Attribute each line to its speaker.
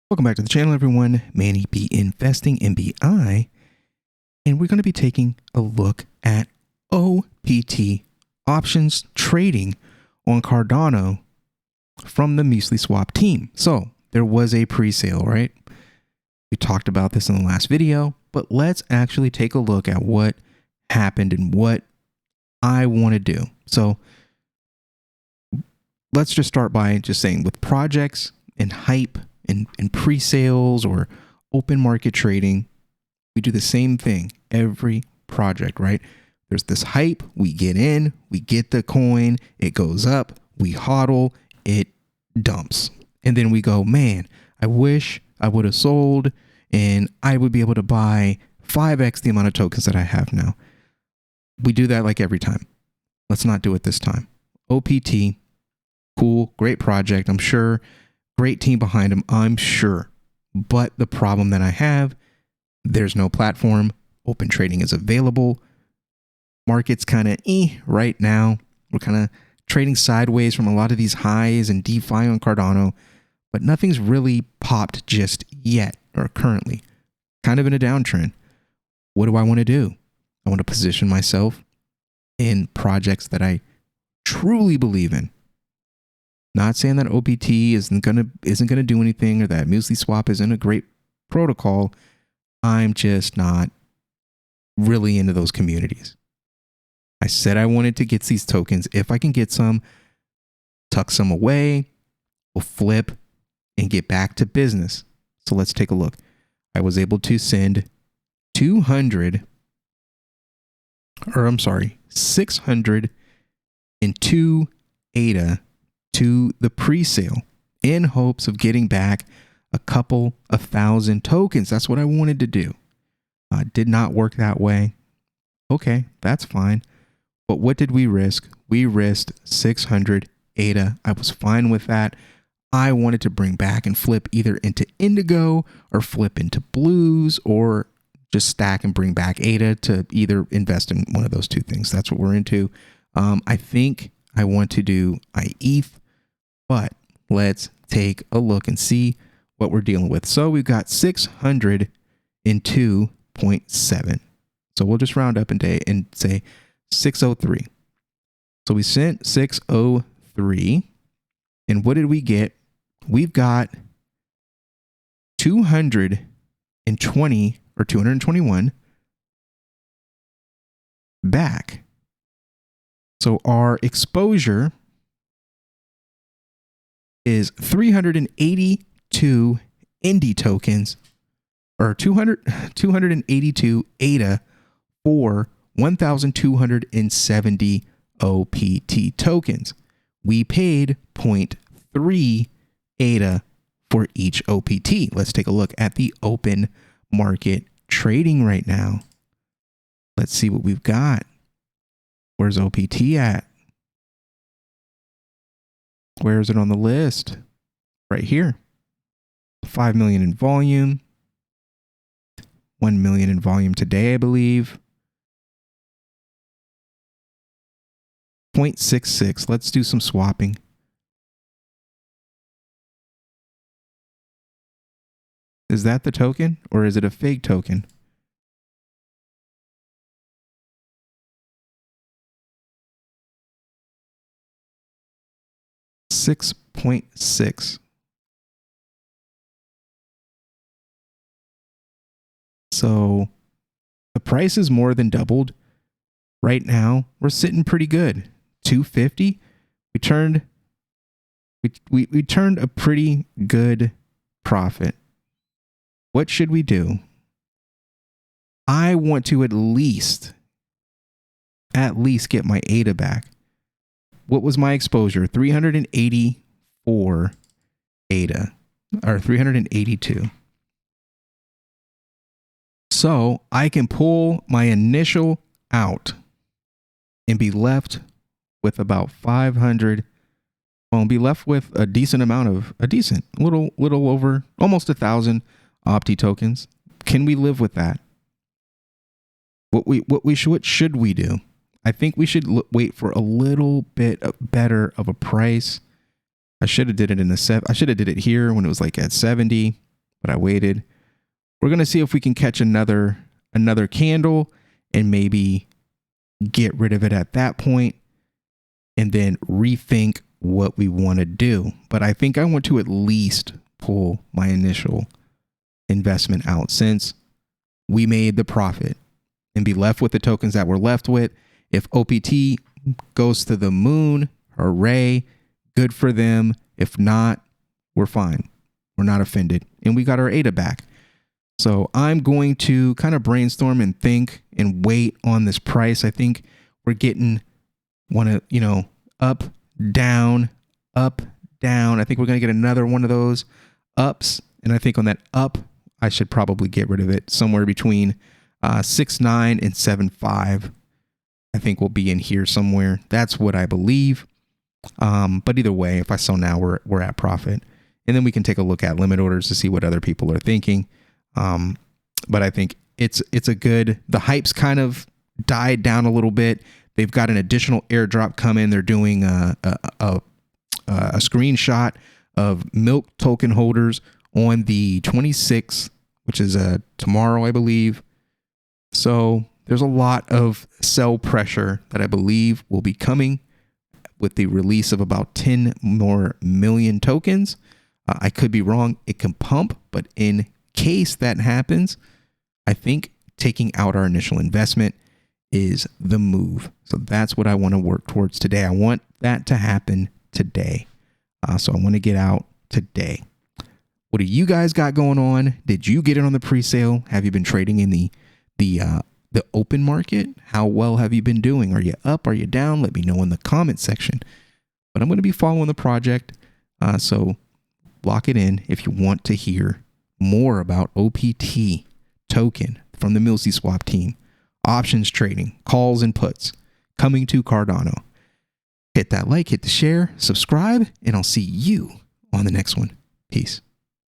Speaker 1: Welcome back to the channel, everyone. Manny B Investing MBI, and we're going to be taking a look at OPT options trading on Cardano from the Muesli Swap team. So there was a pre-sale, right? We talked about this in the last video, but let's actually take a look at what happened and what I want to do. So let's just start by just saying, with projects and hype and pre-sales or open market trading, we do the same thing every project, right? There's this hype, we get in, we get the coin, it goes up, we hodl, it dumps. And then we go, man, I wish I would have sold and I would be able to buy 5x the amount of tokens that I have now. We do that like every time. Let's not do it this time. OPT, cool, great project, I'm sure. Great team behind him, I'm sure. But the problem that I have, there's no platform. Open trading is available. Market's kind of right now. We're kind of trading sideways from a lot of these highs and DeFi on Cardano, but nothing's really popped just yet or currently. Kind of in a downtrend. What do I want to do? I want to position myself in projects that I truly believe in. Not saying that OPT isn't gonna do anything or that Muesli Swap isn't a great protocol. I'm just not really into those communities. I said I wanted to get these tokens. If I can get some, tuck some away, we'll flip and get back to business. So let's take a look. I was able to send 602 ADA to the pre-sale in hopes of getting back a couple of thousand tokens. That's what I wanted to do. Did not work that way. Okay, that's fine. But what did we risk? We risked 600 ADA. I was fine with that. I wanted to bring back and flip either into Indigo or flip into Blues or just stack and bring back ADA to either invest in one of those two things. That's what we're into. I think I want to do ETH, but let's take a look and see what we're dealing with. So we've got 602.7. So we'll just round up and say 603. So we sent 603. And what did we get? We've got 220 or 221 back. So our exposure is 382 indie tokens, or 282 ADA for 1,270 OPT tokens. We paid 0.3 ADA for each OPT. Let's take a look at the open market trading right now. Let's see what we've got. Where's OPT at? Where is it on the list? Right here. 5 million in volume. 1 million in volume today, I believe. 0.66. Let's do some swapping. Is that the token or is it a fake token? $6.6. So the price is more than doubled. Right now, we're sitting pretty good. 250. We turned a pretty good profit. What should we do? I want to at least get my ADA back. What was my exposure? 384 ADA, or 382. So I can pull my initial out and be left with about 500. Well, be left with a decent amount of little over almost 1,000 OPT tokens. Can we live with that? What should we do? I think we should wait for a little bit better of a price. I should have did it in the I should have did it here when it was like at 70. but I waited. We're going to see if we can catch another candle and maybe get rid of it at that point and then rethink what we want to do. But I think I want to at least pull my initial investment out since we made the profit and be left with the tokens that we're left with. If OPT goes to the moon, hooray, good for them. If not, we're fine. We're not offended. And we got our ADA back. So I'm going to kind of brainstorm and think and wait on this price. I think we're getting up, down, up, down. I think we're going to get another one of those ups. And I think on that up, I should probably get rid of it somewhere between 6.9 and 7.5. I think we'll be in here somewhere. That's what I believe. But either way, if I sell now, we're at profit. And then we can take a look at limit orders to see what other people are thinking. But I think it's a good, the hype's kind of died down a little bit. They've got an additional airdrop coming. They're doing a screenshot of milk token holders on the 26th, which is tomorrow, I believe. So there's a lot of sell pressure that I believe will be coming with the release of about 10 more million tokens. I could be wrong. It can pump, but in case that happens, I think taking out our initial investment is the move. So that's what I want to work towards today. I want that to happen today. So I want to get out today. What do you guys got going on? Did you get in on the pre-sale? Have you been trading in the open market? How well have you been doing? Are you up? Are you down? Let me know in the comment section. But I'm going to be following the project. So lock it in if you want to hear more about OPT token from the MilseySwap team, options trading, calls and puts coming to Cardano. Hit that like, hit the share, subscribe, and I'll see you on the next one. Peace.